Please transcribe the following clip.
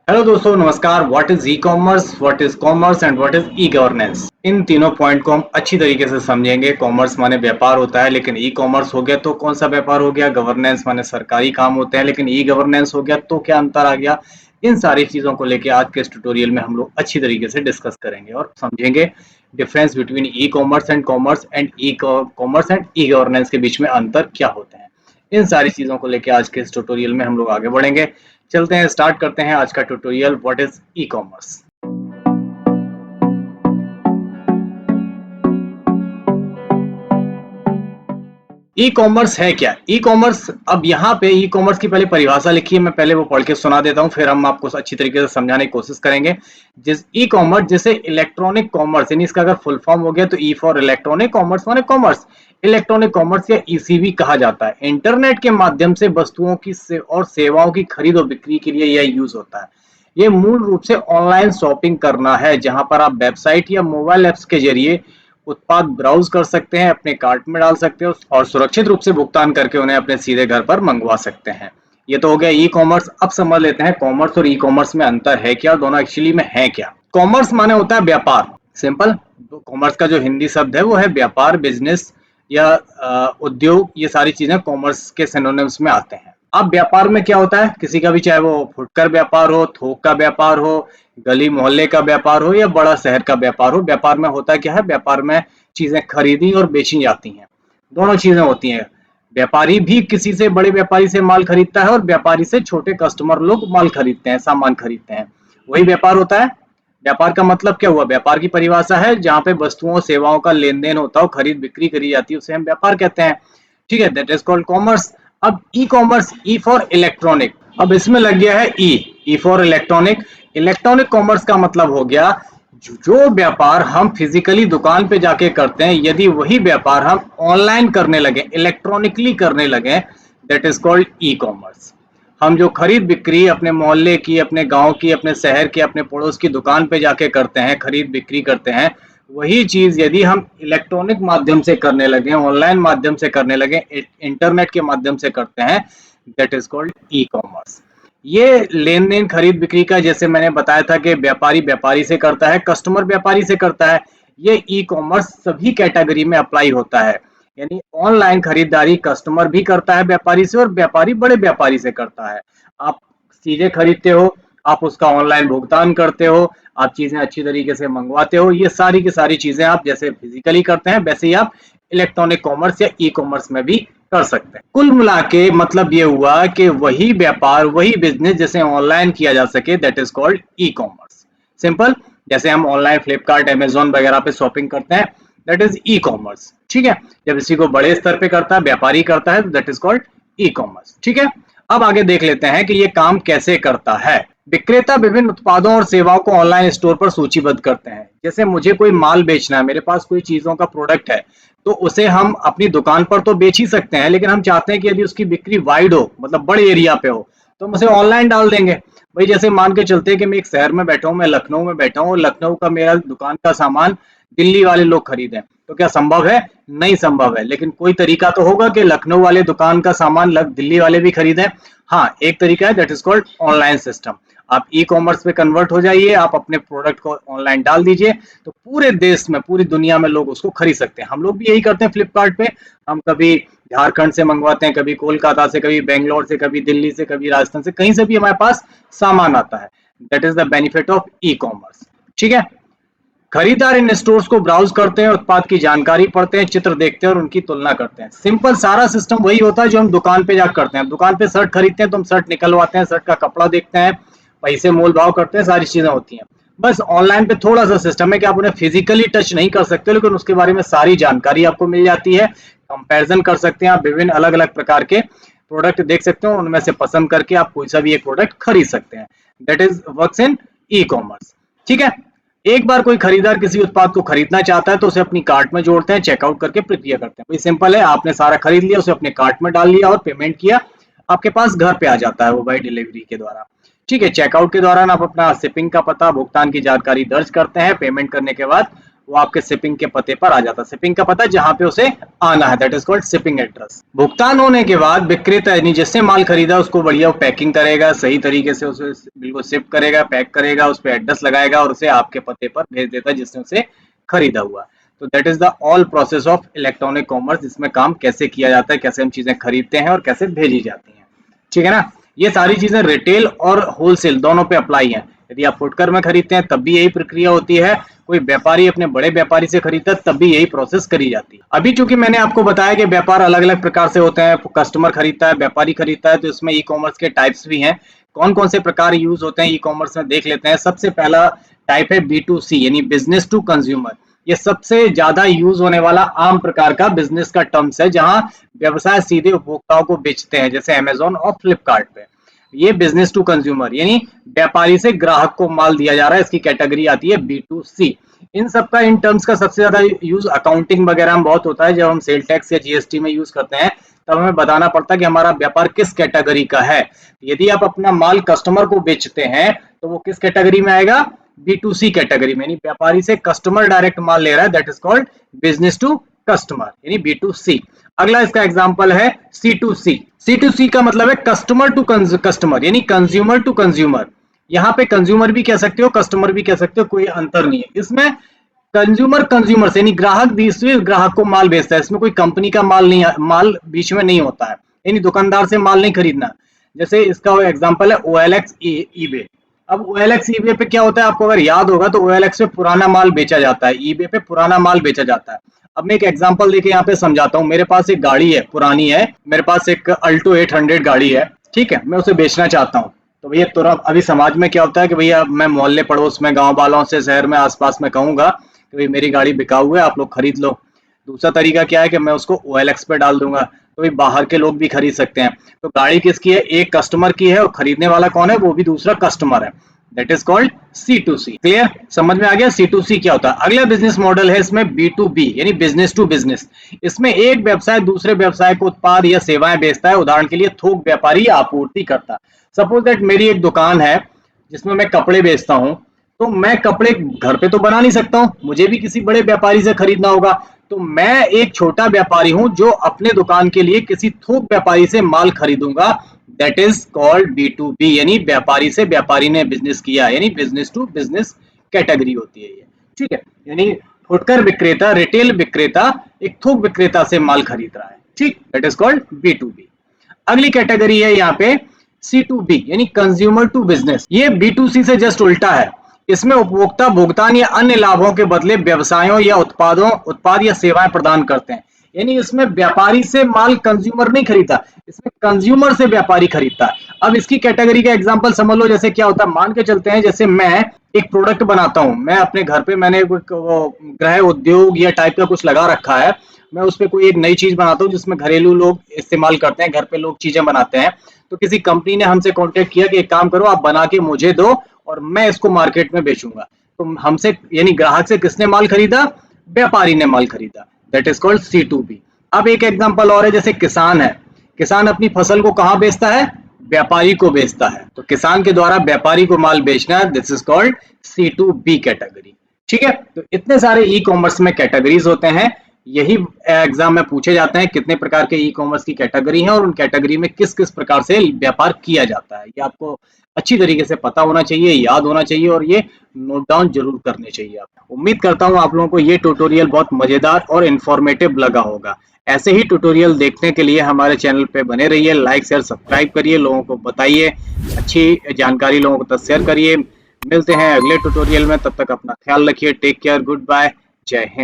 Hello दोस्तों, नमस्कार। What is e commerce, what is commerce and what is e governance. इन तीनों point को हम अच्छी तरीके से समझेंगे। कॉमर्स माने व्यापार होता है, लेकिन ई कॉमर्स हो गया तो कौन सा व्यापार हो गया। गवर्नेंस माने सरकारी काम होते हैं, लेकिन ई गवर्नेंस हो गया तो क्या अंतर आ गया। इन सारी चीजों को लेके आज के इस ट्यूटोरियल में हम लोग अच्छी तरीके से डिस्कस करेंगे और समझेंगे difference between e commerce and e commerce and e governance के बीच में अंतर क्या होते हैं। इन सारी चीजों को लेके आज के इस ट्यूटोरियल में हम लोग आगे बढ़ेंगे। चलते हैं, स्टार्ट करते हैं आज का tutorial. What is e commerce. E commerce है क्या। ई कॉमर्स, अब यहाँ पे ई कॉमर्स की पहले परिभाषा लिखी है, मैं पहले वो पढ़ के सुना देता हूँ, फिर हम आपको अच्छी तरीके से समझाने की कोशिश करेंगे। जिस ई कॉमर्स, जैसे इलेक्ट्रॉनिक कॉमर्स, यानी इसका अगर फुल फॉर्म हो गया तो ई फॉर इलेक्ट्रॉनिक, कॉमर्स माने कॉमर्स। इलेक्ट्रॉनिक कॉमर्स या ईसीबी कहा जाता है। इंटरनेट के माध्यम से वस्तुओं की और सेवाओं की खरीद और बिक्री के लिए यह यूज होता है। ये मूल रूप से ऑनलाइन शॉपिंग करना है, जहां पर आप वेबसाइट या मोबाइल ऐप्स के जरिए उत्पाद ब्राउज कर सकते हैं, अपने कार्ट में डाल सकते हो और सुरक्षित रूप से भुगतान करके उन्हें अपने सीधे घर पर मंगवा सकते हैं। ये तो हो गया ई कॉमर्स। अब समझ लेते हैं कॉमर्स और ई कॉमर्स में अंतर है क्या, दोनों एक्चुअली में है क्या। कॉमर्स माने होता है व्यापार, सिंपल। कॉमर्स का जो हिंदी शब्द है वो है व्यापार, बिजनेस या उद्योग। ये सारी चीजें कॉमर्स के सिनोनिम्स में आते हैं। अब व्यापार में क्या होता है, किसी का भी, चाहे वो फुटकर व्यापार हो, थोक का व्यापार हो, गली मोहल्ले का व्यापार हो या बड़ा शहर का व्यापार हो, व्यापार में होता क्या है, व्यापार में चीजें खरीदी और बेची जाती हैं। दोनों चीजें होती हैं। व्यापारी भी किसी से, बड़े व्यापारी से माल खरीदता है और व्यापारी से छोटे कस्टमर लोग माल खरीदते हैं, सामान खरीदते हैं। वही व्यापार होता है। व्यापार का मतलब क्या हुआ, व्यापार की परिभाषा है जहां पे वस्तुओं सेवाओं का लेन देन होता हो, खरीद बिक्री करी जाती है, उसे हम व्यापार कहते हैं। ठीक है, दैट इज कॉल्ड कॉमर्स। अब e commerce, E for electronic. अब इसमें लग गया है E for electronic. Electronic commerce का मतलब हो गया जो व्यापार हम फिजिकली दुकान पे जाके करते हैं, यदि वही व्यापार हम ऑनलाइन करने लगे, इलेक्ट्रॉनिकली करने लगे, that is called e commerce. हम जो खरीद बिक्री अपने मोहल्ले की, अपने गांव की, अपने शहर की, अपने पड़ोस की दुकान पे जाके करते हैं, खरीद बिक्री करते हैं, वही चीज यदि हम इलेक्ट्रॉनिक माध्यम से करने लगे, ऑनलाइन माध्यम से करने लगे, इंटरनेट के माध्यम से करते हैं, that is called e commerce. ये लेन देन खरीद बिक्री का, जैसे मैंने बताया था कि व्यापारी व्यापारी से करता है, कस्टमर व्यापारी से करता है, ये ई कॉमर्स सभी कैटेगरी में अप्लाई होता है। यानी ऑनलाइन खरीदारी कस्टमर भी करता है व्यापारी से और व्यापारी बड़े व्यापारी से करता है। आप चीजें खरीदते हो, आप उसका ऑनलाइन भुगतान करते हो, आप चीजें अच्छी तरीके से मंगवाते हो, ये सारी की सारी चीजें आप जैसे फिजिकली करते हैं वैसे ही आप इलेक्ट्रॉनिक कॉमर्स या ई कॉमर्स में भी कर सकते हैं। कुल मिला के मतलब ये हुआ कि वही व्यापार, वही बिजनेस जैसे ऑनलाइन किया जा सके, that is called e commerce. Simple. जैसे हम ऑनलाइन फ्लिपकार्ट, अमेजोन वगैरह पे शॉपिंग करते हैं, दैट इज ई कॉमर्स। ठीक है। जब इसी को बड़े स्तर पे करता है, व्यापारी करता है, तो that is called e commerce. ठीक है। अब आगे देख लेते हैं कि ये काम कैसे करता है। विक्रेता विभिन्न उत्पादों और सेवाओं को ऑनलाइन स्टोर पर सूचीबद्ध करते हैं। जैसे मुझे कोई माल बेचना है, मेरे पास कोई चीजों का प्रोडक्ट है, तो उसे हम अपनी दुकान पर तो बेच ही सकते हैं, लेकिन हम चाहते हैं कि यदि उसकी बिक्री वाइड हो, मतलब बड़े एरिया पे हो, तो हम उसे ऑनलाइन डाल देंगे। भाई जैसे मान के चलते हैं कि मैं एक शहर में बैठा हूँ, मैं लखनऊ में बैठा हूँ और लखनऊ का मेरा दुकान का सामान दिल्ली वाले लोग खरीदें, तो क्या संभव है? नहीं संभव है। लेकिन कोई तरीका तो होगा कि लखनऊ वाले दुकान का सामान दिल्ली वाले भी खरीदें। हाँ, एक तरीका है, that is called online system. आप ई कॉमर्स पे कन्वर्ट हो जाइए, आप अपने प्रोडक्ट को ऑनलाइन डाल दीजिए, तो पूरे देश में, पूरी दुनिया में लोग उसको खरीद सकते हैं। हम लोग भी यही करते हैं फ्लिपकार्ट पे। हम कभी झारखंड से मंगवाते हैं, कभी कोलकाता से, कभी बेंगलोर से, कभी दिल्ली से, कभी राजस्थान से, कहीं से भी हमारे पास सामान आता है। That is the benefit of e commerce. ठीक है। खरीदार इन स्टोर्स को ब्राउज करते हैं, उत्पाद की जानकारी पढ़ते हैं, चित्र देखते हैं और उनकी तुलना करते हैं। सिंपल, सारा सिस्टम वही होता है जो हम दुकान पे जाकर करते हैं। दुकान पे शर्ट खरीदते हैं तो हम शर्ट निकलवाते हैं, शर्ट का कपड़ा देखते हैं, पैसे मोल भाव करते हैं, सारी चीजें होती हैं। बस ऑनलाइन पे थोड़ा सा सिस्टम है कि आप उन्हें फिजिकली टच नहीं कर सकते, लेकिन उसके बारे में सारी जानकारी आपको मिल जाती है। कंपैरिजन कर सकते हैं, आप विभिन्न अलग अलग प्रकार के प्रोडक्ट देख सकते हो, उनमें से पसंद करके आप कोई सा भी एक प्रोडक्ट खरीद सकते हैं। That is works in e commerce. ठीक है। एक बार कोई खरीदार किसी उत्पाद को खरीदना चाहता है तो उसे अपनी कार्ट में जोड़ते हैं, चेकआउट करके प्रक्रिया करते हैं। भाई सिंपल है, आपने सारा खरीद लिया, उसे अपने कार्ट में डाल लिया और पेमेंट किया, आपके पास घर पे आ जाता है वो बाई डिलीवरी के द्वारा। ठीक है। चेकआउट के दौरान आप अपना शिपिंग का पता, भुगतान की जानकारी दर्ज करते हैं। पेमेंट करने के बाद वो आपके शिपिंग के पते पर आ जाता है। शिपिंग का पता जहां पे उसे आना है, that is called shipping address. भुगतान होने के बाद विक्रेता यानी जिससे माल खरीदा उसको बढ़िया पैकिंग करेगा, सही तरीके से उसे बिल्कुल शिप करेगा, पैक करेगा, उस पर एड्रेस लगाएगा और उसे आपके पते पर भेज देता है जिसने उसे खरीदा हुआ। तो that is the all process of electronic commerce, जिसमें काम कैसे किया जाता है, कैसे हम चीजें खरीदते हैं और कैसे भेजी जाती हैं। ठीक है ना। ये सारी चीजें रिटेल और होलसेल दोनों पे अप्लाई है। यदि आप फुटकर में खरीदते हैं तब भी यही प्रक्रिया होती है, कोई व्यापारी अपने बड़े व्यापारी से खरीदता है तब भी यही प्रोसेस करी जाती है। अभी चूंकि मैंने आपको बताया कि व्यापार अलग अलग प्रकार से होते हैं, कस्टमर खरीदता है, व्यापारी खरीदता है, तो इसमें ई कॉमर्स के टाइप्स भी हैं। कौन कौन से प्रकार यूज होते हैं ई कॉमर्स में देख लेते हैं। सबसे पहला टाइप है B2C यानी बिजनेस टू कंज्यूमर। ये सबसे ज्यादा यूज होने वाला आम प्रकार का बिजनेस का टर्म्स है, जहां व्यवसाय सीधे उपभोक्ताओं को बेचते हैं, जैसे अमेजोन और फ्लिपकार्ट पे। ये बिजनेस टू कंज्यूमर यानी व्यापारी से ग्राहक को माल दिया जा रहा है, इसकी कैटेगरी आती है B2C। इन सबका इन टर्म्स का सबसे ज्यादा यूज अकाउंटिंग वगैरह में बहुत होता है। जब हम सेल टैक्स या GST में यूज करते हैं तब हमें बताना पड़ता है कि हमारा व्यापार किस कैटेगरी का है। यदि आप अपना माल कस्टमर को बेचते हैं तो वो किस कैटेगरी में आएगा, B2C कैटेगरी में, यानी व्यापारी से कस्टमर डायरेक्ट माल ले रहा है, that is called business to customer यानी B2C। अगला इसका एग्जांपल है C2C। C2C का मतलब है कस्टमर टू कस्टमर यानी कंज्यूमर टू कंज्यूमर। यहाँ पे कंज्यूमर भी कह सकते हो, कस्टमर भी कह सकते हो, कोई अंतर नहीं है इसमें। कंज्यूमर कंज्यूमर से यानी ग्राहक दूसरे ग्राहक को माल बेचता है, इसमें कोई कंपनी का माल नहीं, माल बीच में नहीं होता है, यानी दुकानदार से माल नहीं खरीदना। जैसे इसका एग्जांपल है OLX eBay। अब OLX eBay पे क्या होता है, आपको अगर याद होगा तो OLX पे पुराना माल बेचा जाता है, eBay पे पुराना माल बेचा जाता है। अब मैं एक एग्जांपल देके यहाँ पे समझाता हूँ। मेरे पास एक गाड़ी है, पुरानी है, मेरे पास एक अल्टो 800 गाड़ी है, ठीक है, मैं उसे बेचना चाहता हूँ। तो भैया तुरंत अभी समाज में क्या होता है कि भैया मैं मोहल्ले पड़ोस में, गांव वालों से, शहर में आसपास में कहूंगा कि भाई मेरी गाड़ी बिकाऊ है, आप लोग खरीद लो। दूसरा तरीका क्या है कि मैं उसको OLX पे डाल दूंगा, तो भाई बाहर के लोग भी खरीद सकते हैं। तो गाड़ी किसकी है, एक कस्टमर की है, और खरीदने वाला कौन है, वो भी दूसरा कस्टमर है। That is called C2C। Clear, समझ में आ गया C2C क्या होता है। अगला बिजनेस मॉडल है इसमें B2B यानी बिजनेस टू बिजनेस। इसमें एक व्यवसाय दूसरे व्यवसाय को उत्पाद या सेवाएं बेचता है। उदाहरण के लिए थोक व्यापारी आपूर्ति करता। सपोज दैट मेरी एक दुकान है जिसमें मैं कपड़े बेचता हूं, तो मैं कपड़े घर पे तो बना नहीं सकता हूं, मुझे भी किसी बड़े व्यापारी से खरीदना होगा। तो मैं एक छोटा व्यापारी हूं जो अपने दुकान के लिए किसी थोक व्यापारी से माल खरीदूंगा। दैट इज कॉल्ड B2B यानी व्यापारी से व्यापारी ने बिजनेस किया, यानी बिजनेस टू बिजनेस कैटेगरी होती है ये। ठीक है, यानी फुटकर विक्रेता, रिटेल विक्रेता एक थोक विक्रेता से माल खरीद रहा है। ठीक, दैट इज कॉल्ड B2B। अगली कैटेगरी है यहाँ पे C2B यानी कंज्यूमर टू बिजनेस। ये B2C से जस्ट उल्टा है। इसमें उपभोक्ता भुगतान या अन्य लाभों के बदले व्यवसायों या उत्पाद या सेवाएं प्रदान करते हैं। यानी इसमें व्यापारी से माल कंज्यूमर नहीं खरीदता, इसमें कंज्यूमर से व्यापारी खरीदता है। अब इसकी कैटेगरी का एग्जांपल समझ लो, जैसे क्या होता है, मान के चलते हैं जैसे मैं एक प्रोडक्ट बनाता हूं, मैं अपने घर पे मैंने गृह उद्योग या टाइप का कुछ लगा रखा है, मैं उस पर कोई एक नई चीज बनाता हूँ जिसमें घरेलू लोग इस्तेमाल करते हैं, घर पे लोग चीजें बनाते हैं। तो किसी कंपनी ने हमसे कांटेक्ट किया कि एक काम करो, आप बना के मुझे दो और मैं इसको मार्केट में बेचूंगा। तो हमसे यानी ग्राहक से किसने माल खरीदा, व्यापारी ने माल खरीदा। That is called C2B। अब एक एग्जांपल और है, जैसे किसान है, किसान अपनी फसल को कहां बेचता है, व्यापारी को बेचता है। तो किसान के द्वारा व्यापारी को माल बेचना, this is called C2B category. ठीक है, तो इतने सारे ई कॉमर्स में कैटेगरीज होते हैं। यही एग्जाम में पूछे जाते हैं कितने प्रकार के ई कॉमर्स की कैटेगरी है और उन कैटेगरी में किस किस प्रकार से व्यापार किया जाता है। ये आपको अच्छी तरीके से पता होना चाहिए, याद होना चाहिए और ये नोट डाउन जरूर करने चाहिए। आप उम्मीद करता हूँ आप लोगों को ये ट्यूटोरियल बहुत मजेदार और इन्फॉर्मेटिव लगा होगा। ऐसे ही ट्यूटोरियल देखने के लिए हमारे चैनल पे बने रहिए, लाइक शेयर सब्सक्राइब करिए, लोगों को बताइए, अच्छी जानकारी लोगों को तक शेयर करिए। मिलते हैं अगले ट्यूटोरियल में, तब तक अपना ख्याल रखिए। टेक केयर, गुड बाय, जय हिंद।